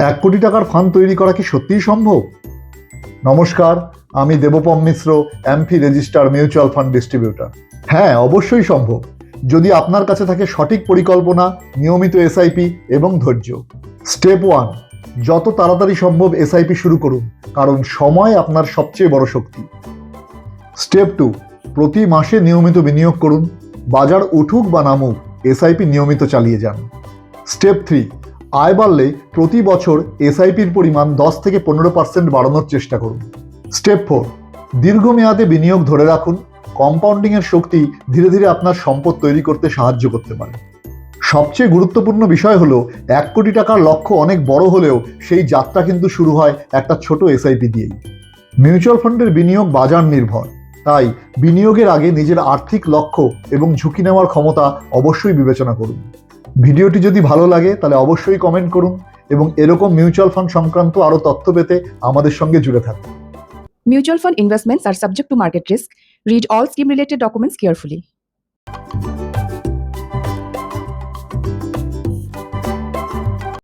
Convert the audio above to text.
1 কোটি টাকার ফান্ড তৈরি করা কি সত্যিই সম্ভব? নমস্কার, আমি Debopam Mishra, AMFI registered mutual fund distributor. হ্যাঁ, অবশ্যই সম্ভব, যদি আপনার কাছে থাকে সঠিক পরিকল্পনা, নিয়মিত এসআইপি এবং ধৈর্য। স্টেপ 1, যত তাড়াতাড়ি সম্ভব এসআইপি শুরু করুন, কারণ সময় আপনার সবচেয়ে বড় শক্তি। স্টেপ 2, প্রতি মাসে নিয়মিত বিনিয়োগ করুন, বাজার উঠুক বা নামুক এসআইপি নিয়মিত চালিয়ে যান। স্টেপ 3, আয় বাড়লে প্রতি বছর এসআইপির পরিমাণ 10 থেকে 15% বাড়ানোর চেষ্টা করুন। স্টেপ 4, দীর্ঘমেয়াদে বিনিয়োগ ধরে রাখুন, কম্পাউন্ডিংয়ের শক্তি ধীরে ধীরে আপনার সম্পদ তৈরি করতে সাহায্য করতে পারে। সবচেয়ে গুরুত্বপূর্ণ বিষয় হলো 1 কোটি টাকার লক্ষ্য অনেক বড় হলেও সেই যাত্রা কিন্তু শুরু হয় একটা ছোট এসআইপি দিয়েই। মিউচুয়াল ফান্ডের বিনিয়োগ বাজার নির্ভর, তাই বিনিয়োগের আগে নিজের আর্থিক লক্ষ্য এবং ঝুঁকি নেওয়ার ক্ষমতা অবশ্যই বিবেচনা করুন। ভিডিওটি যদি ভালো লাগে তাহলে অবশ্যই কমেন্ট করুন এবং এরকম মিউচুয়াল ফান্ড সংক্রান্ত আরও তথ্য পেতে আমাদের সঙ্গে জুড়ে থাকুন। Mutual fund investments are subject to market risk. Read all scheme related documents carefully.